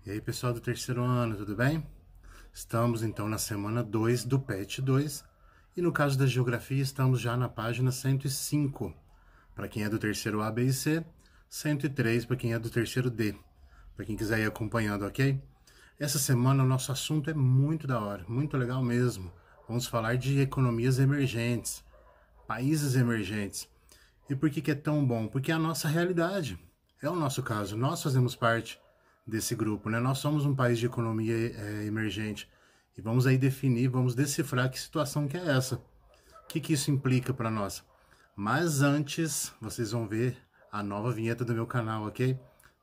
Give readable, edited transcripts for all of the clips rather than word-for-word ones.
E aí, pessoal do terceiro ano, tudo bem? Estamos então na semana 2 do PET 2 e no caso da geografia estamos já na página 105 para quem é do terceiro A, B e C, 103 para quem é do terceiro D, para quem quiser ir acompanhando, ok? Essa semana o nosso assunto é muito da hora, muito legal mesmo. Vamos falar de economias emergentes, países emergentes. E por que é tão bom? Porque é a nossa realidade. É o nosso caso. Nós fazemos parte desse grupo, né? Nós somos um país de economia emergente. E vamos aí definir, vamos decifrar que situação que é essa. O que isso implica para nós? Mas antes, vocês vão ver a nova vinheta do meu canal, ok?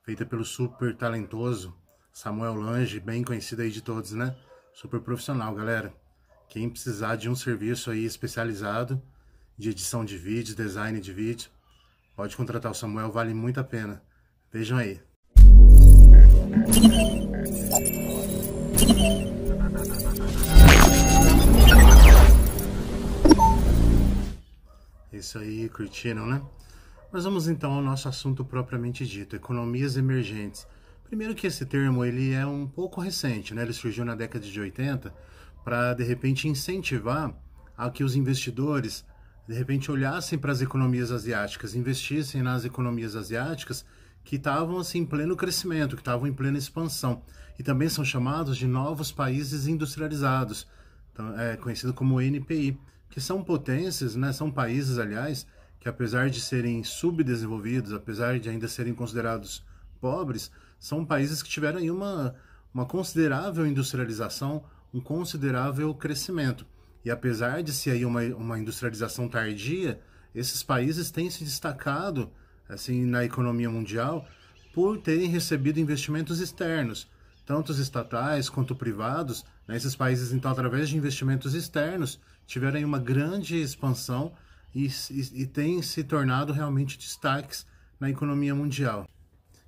Feita pelo super talentoso Samuel Lange, bem conhecido aí de todos, né? Super profissional, galera. Quem precisar de um serviço aí especializado de edição de vídeos, design de vídeo, pode contratar o Samuel, vale muito a pena. Vejam aí. Isso aí, curtiram, né? Mas vamos então ao nosso assunto propriamente dito, economias emergentes. Primeiro que esse termo ele é um pouco recente, né? Ele surgiu na década de 80 para, de repente, incentivar a que os investidores, de repente, olhassem para as economias asiáticas, investissem nas economias asiáticas que estavam assim, em pleno crescimento, que estavam em plena expansão. E também são chamados de novos países industrializados, então, conhecido como NPI, que são potências, né? São países, aliás, que apesar de serem subdesenvolvidos, apesar de ainda serem considerados pobres, são países que tiveram aí uma considerável industrialização, um considerável crescimento. E apesar de ser aí uma industrialização tardia, esses países têm se destacado assim, na economia mundial por terem recebido investimentos externos, tanto os estatais quanto privados. Né? Esses países, então, através de investimentos externos, tiveram aí uma grande expansão e têm se tornado realmente destaques na economia mundial.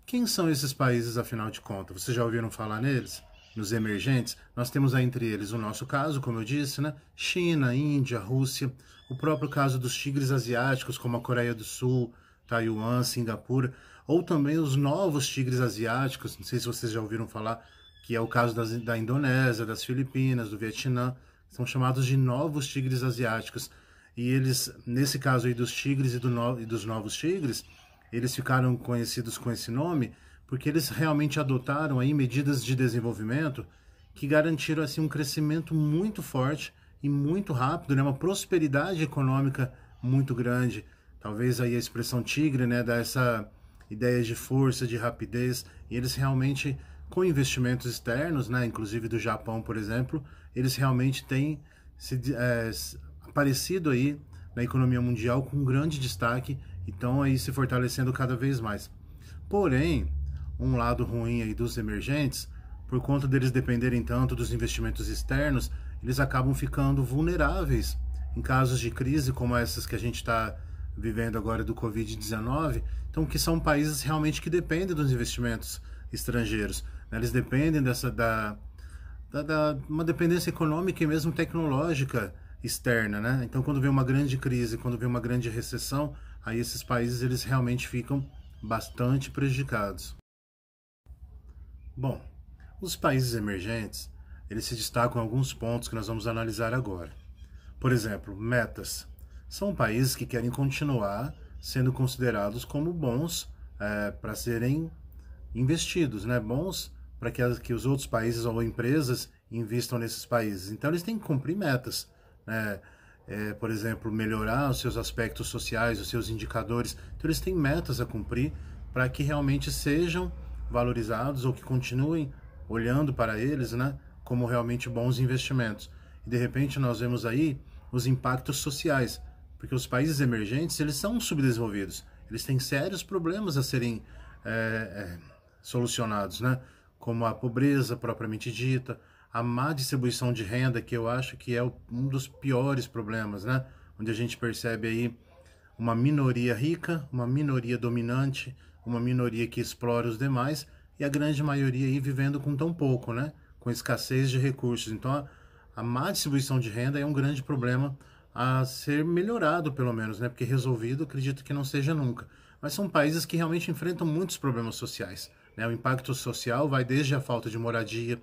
Quem são esses países, afinal de contas? Vocês já ouviram falar neles? Nos emergentes? Nós temos aí entre eles o nosso caso, como eu disse, né? China, Índia, Rússia, o próprio caso dos tigres asiáticos, como a Coreia do Sul, Taiwan, Singapura, ou também os novos tigres asiáticos, não sei se vocês já ouviram falar, que é o caso da Indonésia, das Filipinas, do Vietnã, são chamados de novos tigres asiáticos. E eles, nesse caso aí dos tigres e dos novos tigres, eles ficaram conhecidos com esse nome porque eles realmente adotaram aí medidas de desenvolvimento que garantiram assim um crescimento muito forte e muito rápido, né? Uma prosperidade econômica muito grande. Talvez aí a expressão tigre, né, dá essa ideia de força, de rapidez, e eles realmente, com investimentos externos, né, inclusive do Japão, por exemplo, eles realmente têm aparecido aí na economia mundial com um grande destaque, então aí se fortalecendo cada vez mais. Porém, um lado ruim aí dos emergentes, por conta deles dependerem tanto dos investimentos externos, eles acabam ficando vulneráveis em casos de crise como essas que a gente está vivendo agora do Covid-19, então que são países realmente que dependem dos investimentos estrangeiros. Né? Eles dependem uma dependência econômica e mesmo tecnológica externa, né? Então, quando vem uma grande crise, quando vem uma grande recessão, aí esses países eles realmente ficam bastante prejudicados. Bom, os países emergentes, eles se destacam em alguns pontos que nós vamos analisar agora. Por exemplo, metas. São países que querem continuar sendo considerados como bons para serem investidos, né? Bons para que os outros países ou empresas investam nesses países. Então, eles têm que cumprir metas, né? Por exemplo, melhorar os seus aspectos sociais, os seus indicadores. Então, eles têm metas a cumprir para que realmente sejam valorizados ou que continuem olhando para eles, né, como realmente bons investimentos. E, de repente, nós vemos aí os impactos sociais, porque os países emergentes, eles são subdesenvolvidos. Eles têm sérios problemas a serem solucionados, né? Como a pobreza propriamente dita, a má distribuição de renda, que eu acho que é um dos piores problemas, né? Onde a gente percebe aí uma minoria rica, uma minoria dominante, uma minoria que explora os demais e a grande maioria aí vivendo com tão pouco, né? Com escassez de recursos. Então, a má distribuição de renda é um grande problema a ser melhorado, pelo menos, né? Porque resolvido, acredito que não seja nunca. Mas são países que realmente enfrentam muitos problemas sociais, né? O impacto social vai desde a falta de moradia,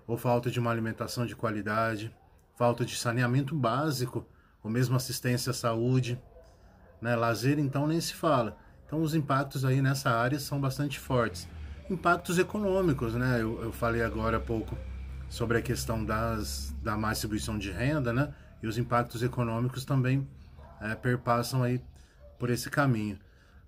ou falta de uma alimentação de qualidade, falta de saneamento básico, ou mesmo assistência à saúde, né? Lazer, então, nem se fala. Então, os impactos aí nessa área são bastante fortes. Impactos econômicos, né? Eu falei agora há pouco sobre a questão da má distribuição de renda, né? E os impactos econômicos também perpassam aí por esse caminho.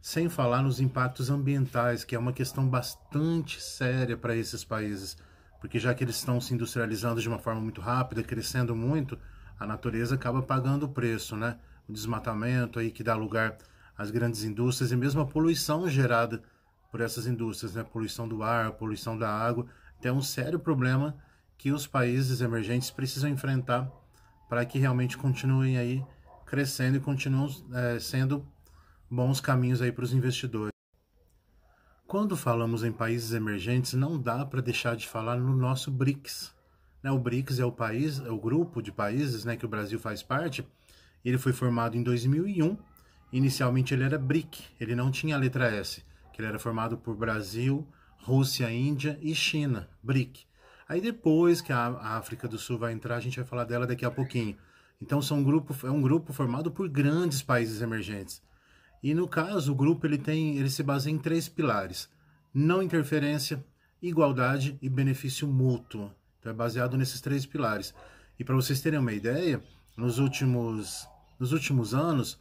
Sem falar nos impactos ambientais, que é uma questão bastante séria para esses países, porque já que eles estão se industrializando de uma forma muito rápida, crescendo muito, a natureza acaba pagando o preço, né? O desmatamento aí que dá lugar às grandes indústrias e mesmo a poluição gerada por essas indústrias, né? Poluição do ar, poluição da água, é um sério problema que os países emergentes precisam enfrentar para que realmente continuem aí crescendo e continuem sendo bons caminhos aí para os investidores. Quando falamos em países emergentes, não dá para deixar de falar no nosso BRICS. Né? O BRICS é o grupo de países, né, que o Brasil faz parte. Ele foi formado em 2001. Inicialmente ele era BRIC, ele não tinha a letra S, que ele era formado por Brasil, Rússia, Índia e China, BRIC. Aí depois que a África do Sul vai entrar, a gente vai falar dela daqui a pouquinho. Então é um grupo formado por grandes países emergentes. E no caso, o grupo ele se baseia em 3 pilares: não interferência, igualdade e benefício mútuo. Então é baseado nesses 3 pilares. E para vocês terem uma ideia, nos últimos anos,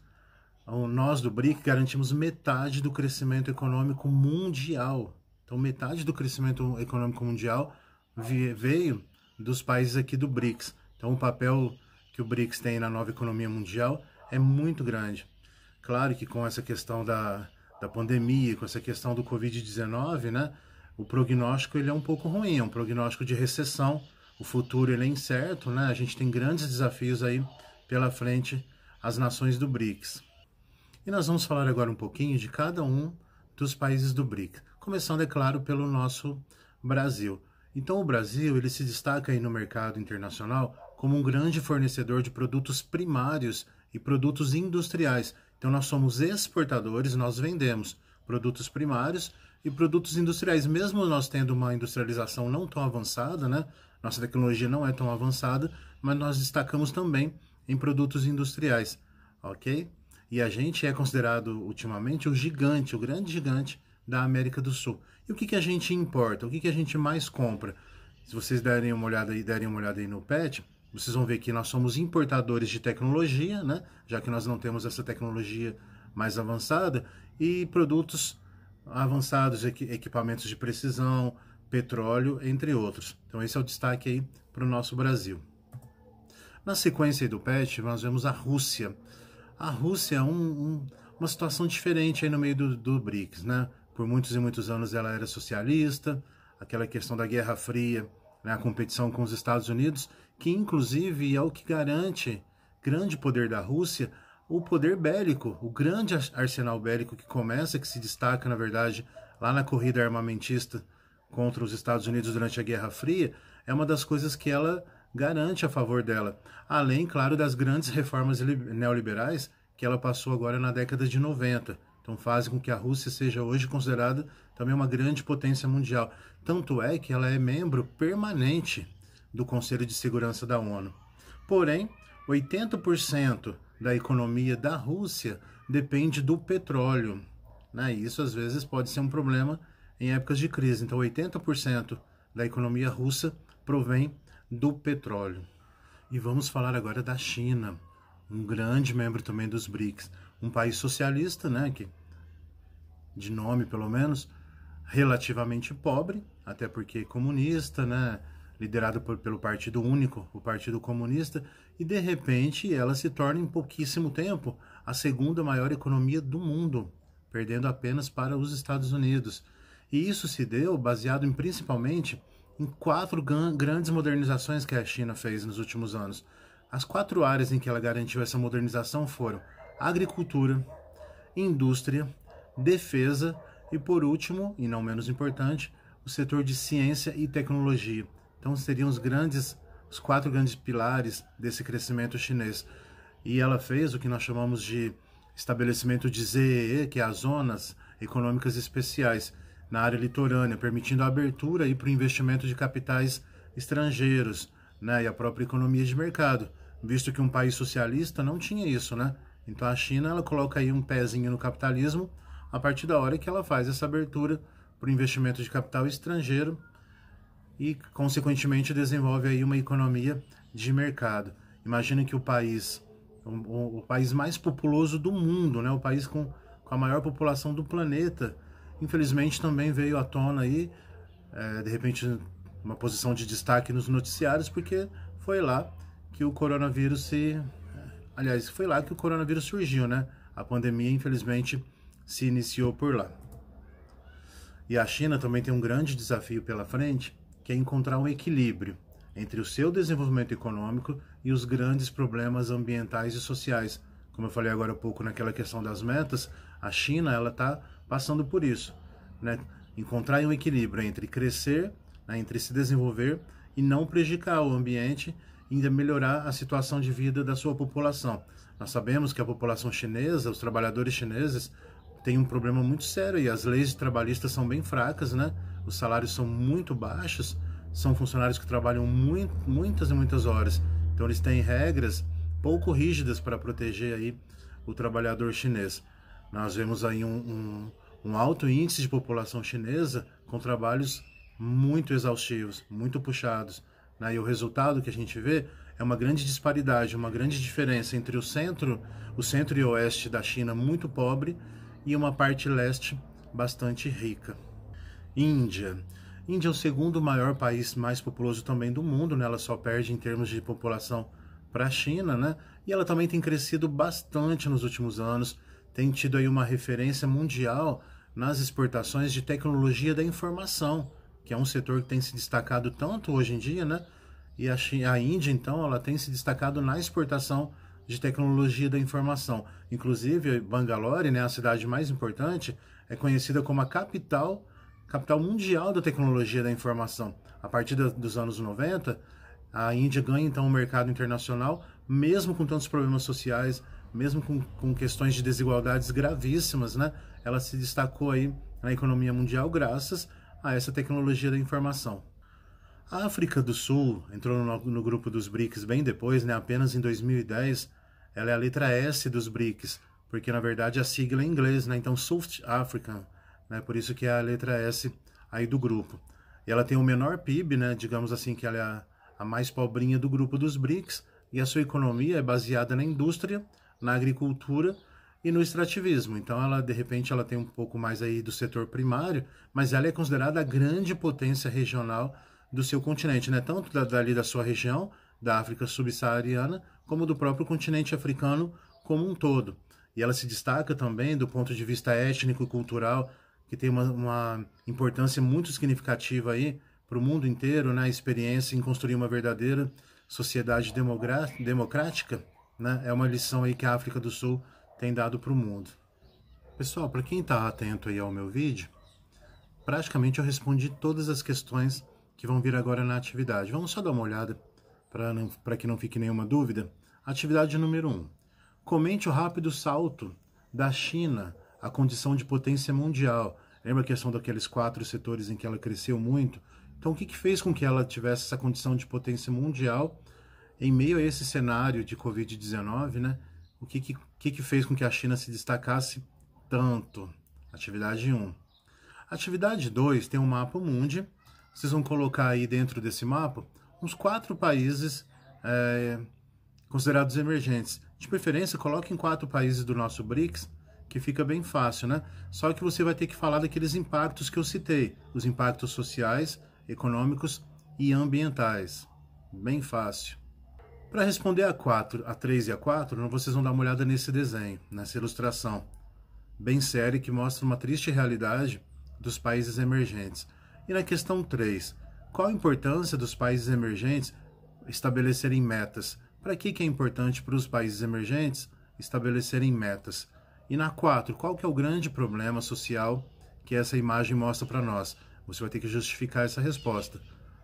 nós do BRIC garantimos metade do crescimento econômico mundial. Então metade do crescimento econômico mundial veio dos países aqui do BRICS. Então o papel que o BRICS tem na nova economia mundial é muito grande. Claro que com essa questão da pandemia, com essa questão do Covid-19, né, o prognóstico ele é um pouco ruim, é um prognóstico de recessão, o futuro ele é incerto, né, a gente tem grandes desafios aí pela frente às nações do BRICS. E nós vamos falar agora um pouquinho de cada um dos países do BRICS, começando, é claro, pelo nosso Brasil. Então o Brasil ele se destaca aí no mercado internacional como um grande fornecedor de produtos primários e produtos industriais. Então nós somos exportadores, nós vendemos produtos primários e produtos industriais. Mesmo nós tendo uma industrialização não tão avançada, né? Nossa tecnologia não é tão avançada, mas nós destacamos também em produtos industriais, ok? E a gente é considerado ultimamente o gigante, o grande gigante da América do Sul. E o que a gente importa? O que a gente mais compra? Se vocês derem uma olhada aí no PET, vocês vão ver que nós somos importadores de tecnologia, né? Já que nós não temos essa tecnologia mais avançada, e produtos avançados, equipamentos de precisão, petróleo, entre outros. Então esse é o destaque aí para o nosso Brasil. Na sequência aí do PET, nós vemos a Rússia. A Rússia é uma situação diferente aí no meio do BRICS, né? Por muitos e muitos anos ela era socialista, aquela questão da Guerra Fria, né? A competição com os Estados Unidos, que inclusive é o que garante grande poder da Rússia, o poder bélico, o grande arsenal bélico que se destaca, na verdade, lá na corrida armamentista contra os Estados Unidos durante a Guerra Fria, é uma das coisas que ela garante a favor dela. Além, claro, das grandes reformas neoliberais que ela passou agora na década de 90. Então fazem com que a Rússia seja hoje considerada também uma grande potência mundial. Tanto é que ela é membro permanente do Conselho de Segurança da ONU. Porém, 80% da economia da Rússia depende do petróleo, né? E isso às vezes pode ser um problema em épocas de crise. Então 80% da economia russa provém do petróleo. E vamos falar agora da China, um grande membro também dos BRICS, um país socialista, né, que, de nome pelo menos, relativamente pobre, até porque comunista, né, liderado pelo Partido Único, o Partido Comunista, e de repente ela se torna em pouquíssimo tempo a segunda maior economia do mundo, perdendo apenas para os Estados Unidos. E isso se deu baseado principalmente em 4 grandes modernizações que a China fez nos últimos anos. As 4 áreas em que ela garantiu essa modernização foram agricultura, indústria, defesa e, por último, e não menos importante, o setor de ciência e tecnologia. Então seriam os 4 grandes pilares desse crescimento chinês. E ela fez o que nós chamamos de estabelecimento de ZEE, que é as zonas econômicas especiais. na área litorânea, permitindo a abertura para o investimento de capitais estrangeiros, né, e a própria economia de mercado, visto que um país socialista não tinha isso, né? Então a China, ela coloca aí um pezinho no capitalismo a partir da hora que ela faz essa abertura para o investimento de capital estrangeiro e, consequentemente, desenvolve aí uma economia de mercado. Imagina que o país mais populoso do mundo, né, o país com a maior população do planeta, infelizmente também veio à tona aí, de repente, uma posição de destaque nos noticiários, porque foi lá que o coronavírus foi lá que o coronavírus surgiu, né? A pandemia, infelizmente, se iniciou por lá. E a China também tem um grande desafio pela frente, que é encontrar um equilíbrio entre o seu desenvolvimento econômico e os grandes problemas ambientais e sociais. Como eu falei agora há pouco naquela questão das metas, a China, ela está passando por isso, né? Encontrar um equilíbrio entre crescer, né, entre se desenvolver e não prejudicar o ambiente e ainda melhorar a situação de vida da sua população. Nós sabemos que a população chinesa, os trabalhadores chineses, têm um problema muito sério e as leis trabalhistas são bem fracas, né? Os salários são muito baixos, são funcionários que trabalham muitas e muitas horas. Então eles têm regras pouco rígidas para proteger aí o trabalhador chinês. Nós vemos aí um alto índice de população chinesa com trabalhos muito exaustivos, muito puxados, né? E o resultado que a gente vê é uma grande disparidade, uma grande diferença entre o centro e oeste da China muito pobre e uma parte leste bastante rica. Índia. Índia é o segundo maior país mais populoso também do mundo, né? Ela só perde em termos de população para a China, né? E ela também tem crescido bastante nos últimos anos, tem tido aí uma referência mundial nas exportações de tecnologia da informação, que é um setor que tem se destacado tanto hoje em dia, né? E a Índia, então, ela tem se destacado na exportação de tecnologia da informação. Inclusive, Bangalore, né, a cidade mais importante, é conhecida como a capital mundial da tecnologia da informação. A partir dos anos 90, a Índia ganha, então, um mercado internacional, mesmo com tantos problemas sociais, mesmo com questões de desigualdades gravíssimas, né? Ela se destacou aí na economia mundial graças a essa tecnologia da informação. A África do Sul entrou no grupo dos BRICS bem depois, né? Apenas em 2010. Ela é a letra S dos BRICS, porque na verdade a sigla é em inglês, né? Então South African, né? Por isso que é a letra S aí do grupo. E ela tem o menor PIB, né? Digamos assim que ela é a mais pobrinha do grupo dos BRICS, e a sua economia é baseada na indústria, na agricultura e no extrativismo. Então ela, de repente, ela tem um pouco mais aí do setor primário, mas ela é considerada a grande potência regional do seu continente, né? Tanto dali da sua região, da África subsaariana, como do próprio continente africano como um todo. E ela se destaca também do ponto de vista étnico e cultural, que tem uma importância muito significativa aí para o mundo inteiro, né? A experiência em construir uma verdadeira sociedade democrática, né? É uma lição aí que a África do Sul tem dado para o mundo. Pessoal, para quem está atento aí ao meu vídeo, praticamente eu respondi todas as questões que vão vir agora na atividade. Vamos só dar uma olhada para que não fique nenhuma dúvida. Atividade número 1. Comente o rápido salto da China à condição de potência mundial. Lembra a questão daqueles 4 setores em que ela cresceu muito? Então, o que fez com que ela tivesse essa condição de potência mundial em meio a esse cenário de Covid-19, né? O que fez com que a China se destacasse tanto? Atividade 1. Atividade 2 tem um mapa mundi. Vocês vão colocar aí dentro desse mapa uns 4 países considerados emergentes. De preferência, coloquem 4 países do nosso BRICS, que fica bem fácil, né? Só que você vai ter que falar daqueles impactos que eu citei, os impactos sociais, econômicos e ambientais. Bem fácil. Para responder a 3 e a 4, vocês vão dar uma olhada nesse desenho, nessa ilustração, bem séria, que mostra uma triste realidade dos países emergentes. E na questão 3, qual a importância dos países emergentes estabelecerem metas? Para que é importante para os países emergentes estabelecerem metas? E na 4, qual que é o grande problema social que essa imagem mostra para nós? Você vai ter que justificar essa resposta.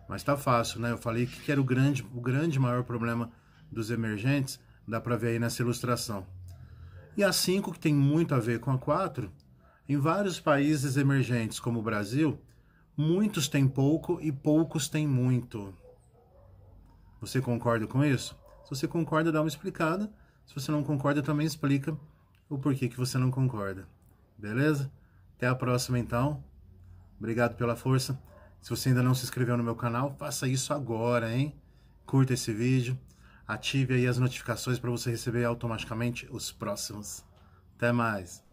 Mas tá fácil, né? Eu falei que era o grande maior problema dos emergentes, dá para ver aí nessa ilustração. E a 5, que tem muito a ver com a 4, Em vários países emergentes, como o Brasil, muitos têm pouco e poucos têm muito. Você concorda com isso? Se você concorda, dá uma explicada. Se você não concorda, também explica o porquê que você não concorda. Beleza? Até a próxima, então. Obrigado pela força. Se você ainda não se inscreveu no meu canal, faça isso agora, hein? Curta esse vídeo. Ative aí as notificações para você receber automaticamente os próximos. Até mais.